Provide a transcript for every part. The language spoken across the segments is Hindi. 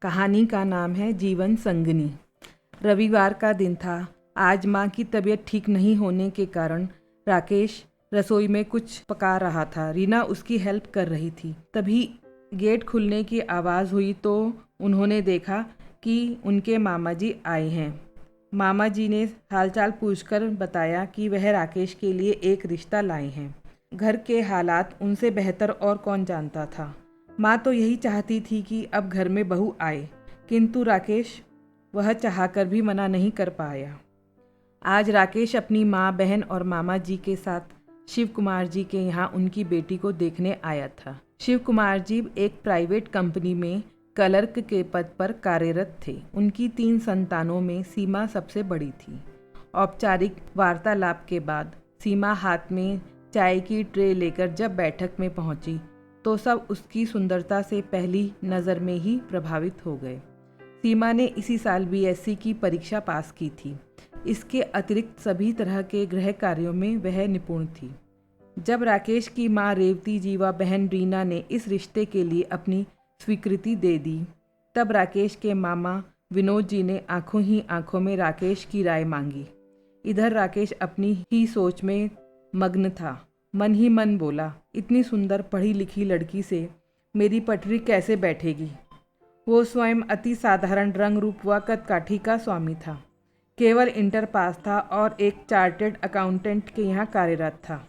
कहानी का नाम है जीवन संगनी। रविवार का दिन था। आज माँ की तबीयत ठीक नहीं होने के कारण राकेश रसोई में कुछ पका रहा था। रीना उसकी हेल्प कर रही थी। तभी गेट खुलने की आवाज़ हुई तो उन्होंने देखा कि उनके मामा जी आए हैं। मामा जी ने हालचाल पूछकर बताया कि वह राकेश के लिए एक रिश्ता लाए हैं। घर के हालात उनसे बेहतर और कौन जानता था। माँ तो यही चाहती थी कि अब घर में बहू आए, किंतु राकेश वह चाहकर भी मना नहीं कर पाया। आज राकेश अपनी माँ, बहन और मामा जी के साथ शिव कुमार जी के यहाँ उनकी बेटी को देखने आया था। शिव कुमार जी एक प्राइवेट कंपनी में क्लर्क के पद पर कार्यरत थे। उनकी 3 संतानों में सीमा सबसे बड़ी थी। औपचारिक वार्तालाप के बाद सीमा हाथ में चाय की ट्रे लेकर जब बैठक में पहुंची तो सब उसकी सुंदरता से पहली नज़र में ही प्रभावित हो गए। सीमा ने इसी साल बीएससी की परीक्षा पास की थी। इसके अतिरिक्त सभी तरह के गृह कार्यों में वह निपुण थी। जब राकेश की माँ रेवती जी व बहन रीना ने इस रिश्ते के लिए अपनी स्वीकृति दे दी, तब राकेश के मामा विनोद जी ने आंखों ही आंखों में राकेश की राय मांगी। इधर राकेश अपनी ही सोच में मग्न था। मन ही मन बोला, इतनी सुंदर पढ़ी लिखी लड़की से मेरी पटरी कैसे बैठेगी। वो स्वयं अति साधारण रंग रूप व कदकाठी का स्वामी था। केवल इंटर पास था और एक चार्टर्ड अकाउंटेंट के यहाँ कार्यरत था।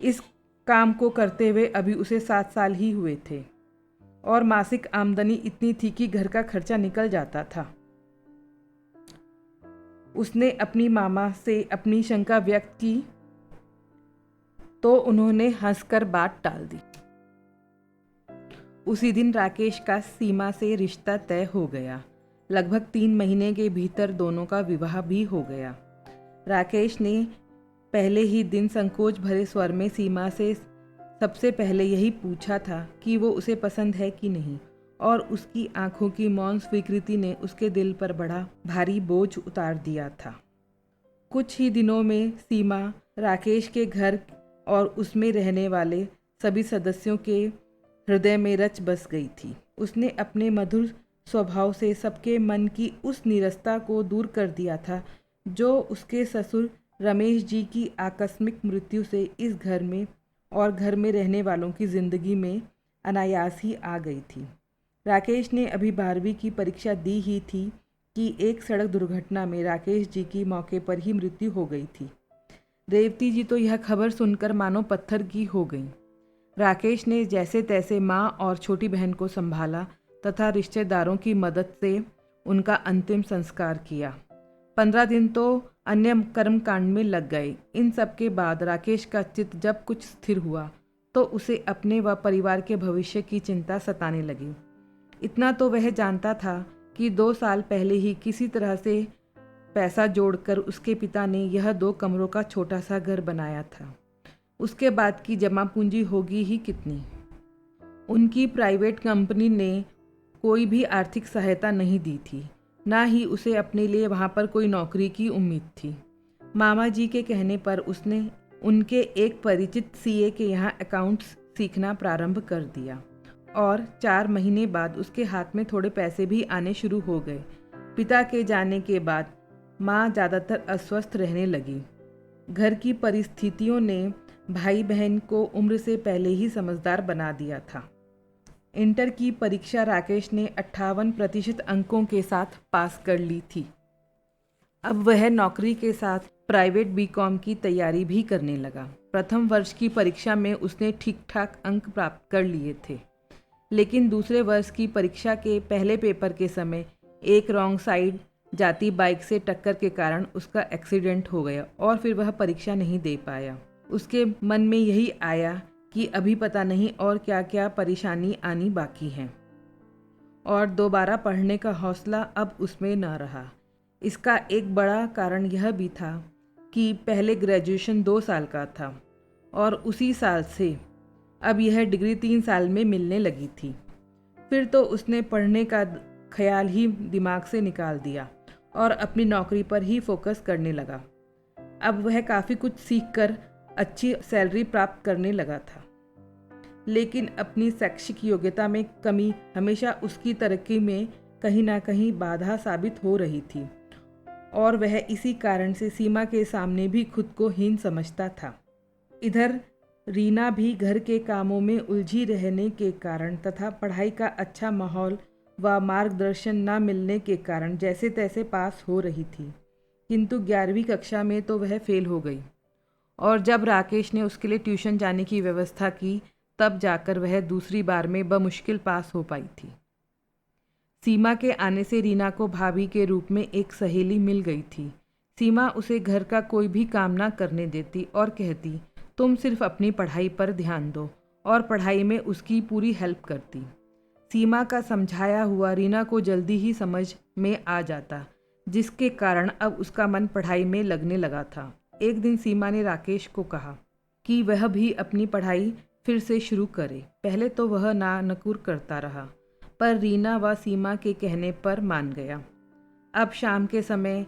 इस काम को करते हुए अभी उसे 7 साल ही हुए थे और मासिक आमदनी इतनी थी कि घर का खर्चा निकल जाता था। उसने अपनी मामा से अपनी शंका व्यक्त की तो उन्होंने हंसकर बात टाल दी। उसी दिन राकेश का सीमा से रिश्ता तय हो गया। लगभग 3 महीने के भीतर दोनों का विवाह भी हो गया। राकेश ने पहले ही दिन संकोच भरे स्वर में सीमा से सबसे पहले यही पूछा था कि वो उसे पसंद है कि नहीं, और उसकी आंखों की मौन स्वीकृति ने उसके दिल पर बड़ा भारी बोझ उतार दिया था। कुछ ही दिनों में सीमा राकेश के घर और उसमें रहने वाले सभी सदस्यों के हृदय में रच बस गई थी। उसने अपने मधुर स्वभाव से सबके मन की उस नीरसता को दूर कर दिया था जो उसके ससुर रमेश जी की आकस्मिक मृत्यु से इस घर में और घर में रहने वालों की जिंदगी में अनायास ही आ गई थी। राकेश ने अभी 12वीं की परीक्षा दी ही थी कि एक सड़क दुर्घटना में राकेश जी की मौके पर ही मृत्यु हो गई थी। रेवती जी तो यह खबर सुनकर मानो पत्थर की हो गई। राकेश ने जैसे तैसे माँ और छोटी बहन को संभाला तथा रिश्तेदारों की मदद से उनका अंतिम संस्कार किया। 15 दिन तो अन्य कर्मकांड में लग गए। इन सब के बाद राकेश का चित्त जब कुछ स्थिर हुआ तो उसे अपने व परिवार के भविष्य की चिंता सताने लगी। इतना तो वह जानता था कि 2 साल पहले ही किसी तरह से पैसा जोड़कर उसके पिता ने यह 2 कमरों का छोटा सा घर बनाया था। उसके बाद की जमा पूंजी होगी ही कितनी। उनकी प्राइवेट कंपनी ने कोई भी आर्थिक सहायता नहीं दी थी, ना ही उसे अपने लिए वहाँ पर कोई नौकरी की उम्मीद थी। मामा जी के कहने पर उसने उनके एक परिचित सीए के यहाँ अकाउंट्स सीखना प्रारंभ कर दिया और 4 महीने बाद उसके हाथ में थोड़े पैसे भी आने शुरू हो गए। पिता के जाने के बाद माँ ज़्यादातर अस्वस्थ रहने लगी। घर की परिस्थितियों ने भाई बहन को उम्र से पहले ही समझदार बना दिया था। इंटर की परीक्षा राकेश ने 58% अंकों के साथ पास कर ली थी। अब वह नौकरी के साथ प्राइवेट बीकॉम की तैयारी भी करने लगा। प्रथम वर्ष की परीक्षा में उसने ठीक ठाक अंक प्राप्त कर लिए थे, लेकिन दूसरे वर्ष की परीक्षा के पहले पेपर के समय एक रॉन्ग साइड जाती बाइक से टक्कर के कारण उसका एक्सीडेंट हो गया और फिर वह परीक्षा नहीं दे पाया। उसके मन में यही आया कि अभी पता नहीं और क्या क्या परेशानी आनी बाकी है, और दोबारा पढ़ने का हौसला अब उसमें न रहा। इसका एक बड़ा कारण यह भी था कि पहले ग्रेजुएशन 2 साल का था और उसी साल से अब यह डिग्री 3 साल में मिलने लगी थी। फिर तो उसने पढ़ने का ख्याल ही दिमाग से निकाल दिया और अपनी नौकरी पर ही फोकस करने लगा। अब वह काफ़ी कुछ सीखकर अच्छी सैलरी प्राप्त करने लगा था, लेकिन अपनी शैक्षिक योग्यता में कमी हमेशा उसकी तरक्की में कहीं ना कहीं बाधा साबित हो रही थी और वह इसी कारण से सीमा के सामने भी खुद को हीन समझता था। इधर रीना भी घर के कामों में उलझी रहने के कारण तथा पढ़ाई का अच्छा माहौल व मार्गदर्शन न मिलने के कारण जैसे तैसे पास हो रही थी, किंतु 11वीं कक्षा में तो वह फेल हो गई और जब राकेश ने उसके लिए ट्यूशन जाने की व्यवस्था की तब जाकर वह दूसरी बार में बमुश्किल पास हो पाई थी। सीमा के आने से रीना को भाभी के रूप में एक सहेली मिल गई थी। सीमा उसे घर का कोई भी काम ना करने देती और कहती, तुम सिर्फ अपनी पढ़ाई पर ध्यान दो, और पढ़ाई में उसकी पूरी हेल्प करती। सीमा का समझाया हुआ रीना को जल्दी ही समझ में आ जाता, जिसके कारण अब उसका मन पढ़ाई में लगने लगा था। एक दिन सीमा ने राकेश को कहा कि वह भी अपनी पढ़ाई फिर से शुरू करे। पहले तो वह ना नकुर करता रहा, पर रीना व सीमा के कहने पर मान गया। अब शाम के समय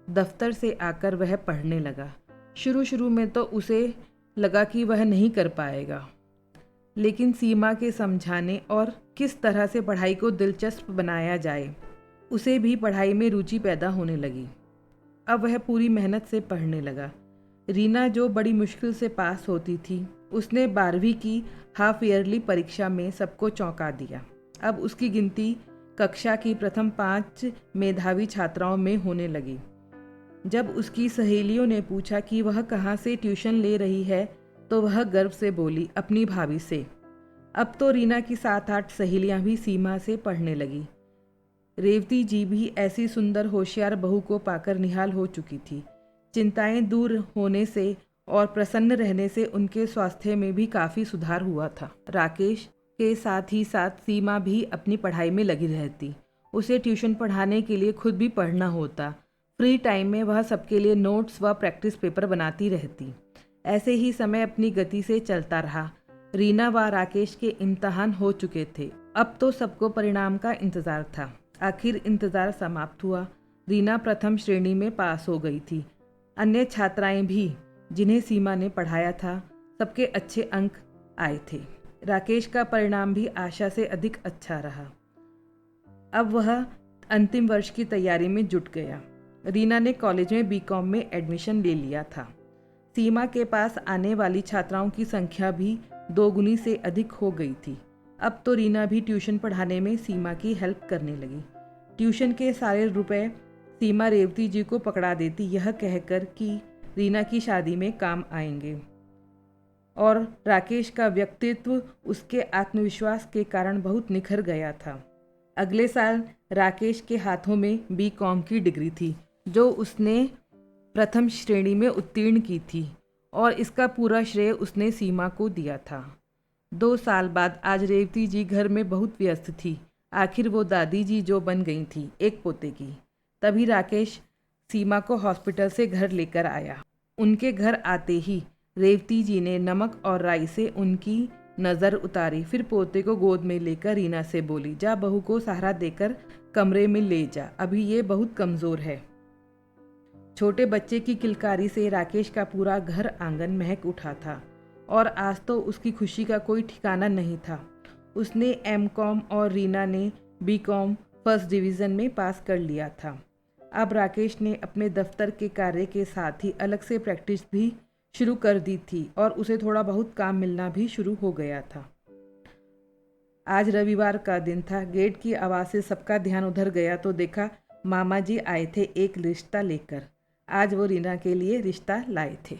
दफ्तर से आकर वह पढ़ने लगा। शुरू में तो उसे लगा कि वह नहीं कर पाएगा, लेकिन सीमा के समझाने और किस तरह से पढ़ाई को दिलचस्प बनाया जाए, उसे भी पढ़ाई में रुचि पैदा होने लगी। अब वह पूरी मेहनत से पढ़ने लगा। रीना जो बड़ी मुश्किल से पास होती थी, उसने 12वीं की हाफ ईयरली परीक्षा में सबको चौंका दिया। अब उसकी गिनती कक्षा की प्रथम 5 मेधावी छात्राओं में होने लगी। जब उसकी सहेलियों ने पूछा कि वह कहाँ से ट्यूशन ले रही है, तो वह गर्व से बोली, अपनी भाभी से। अब तो रीना की 7-8 सहेलियाँ भी सीमा से पढ़ने लगी। रेवती जी भी ऐसी सुंदर होशियार बहू को पाकर निहाल हो चुकी थी। चिंताएं दूर होने से और प्रसन्न रहने से उनके स्वास्थ्य में भी काफ़ी सुधार हुआ था। राकेश के साथ ही साथ सीमा भी अपनी पढ़ाई में लगी रहती। उसे ट्यूशन पढ़ाने के लिए खुद भी पढ़ना होता। फ्री टाइम में वह सबके लिए नोट्स व प्रैक्टिस पेपर बनाती रहती। ऐसे ही समय अपनी गति से चलता रहा। रीना व राकेश के इम्तहान हो चुके थे। अब तो सबको परिणाम का इंतज़ार था। आखिर इंतज़ार समाप्त हुआ। रीना प्रथम श्रेणी में पास हो गई थी। अन्य छात्राएं भी जिन्हें सीमा ने पढ़ाया था, सबके अच्छे अंक आए थे। राकेश का परिणाम भी आशा से अधिक अच्छा रहा। अब वह अंतिम वर्ष की तैयारी में जुट गया। रीना ने कॉलेज में बीकॉम में एडमिशन ले लिया था। सीमा के पास आने वाली छात्राओं की संख्या भी 2 गुनी से अधिक हो गई थी। अब तो रीना भी ट्यूशन पढ़ाने में सीमा की हेल्प करने लगी। ट्यूशन के सारे रुपए सीमा रेवती जी को पकड़ा देती, यह कहकर कि रीना की शादी में काम आएंगे। और राकेश का व्यक्तित्व उसके आत्मविश्वास के कारण बहुत निखर गया था। अगले साल राकेश के हाथों में बीकॉम की डिग्री थी, जो उसने प्रथम श्रेणी में उत्तीर्ण की थी, और इसका पूरा श्रेय उसने सीमा को दिया था। 2 साल बाद आज रेवती जी घर में बहुत व्यस्त थी। आखिर वो दादी जी जो बन गई थी एक पोते की। तभी राकेश सीमा को हॉस्पिटल से घर लेकर आया। उनके घर आते ही रेवती जी ने नमक और राई से उनकी नज़र उतारी, फिर पोते को गोद में लेकर रीना से बोली, जा बहू को सहारा देकर कमरे में ले जा, अभी ये बहुत कमज़ोर है। छोटे बच्चे की किलकारी से राकेश का पूरा घर आंगन महक उठा था, और आज तो उसकी खुशी का कोई ठिकाना नहीं था। उसने एमकॉम और रीना ने बीकॉम फर्स्ट डिवीज़न में पास कर लिया था। अब राकेश ने अपने दफ्तर के कार्य के साथ ही अलग से प्रैक्टिस भी शुरू कर दी थी, और उसे थोड़ा बहुत काम मिलना भी शुरू हो गया था। आज रविवार का दिन था। गेट की आवाज़ से सबका ध्यान उधर गया तो देखा मामा जी आए थे एक रिश्ता लेकर। आज वो रीना के लिए रिश्ता लाए थे।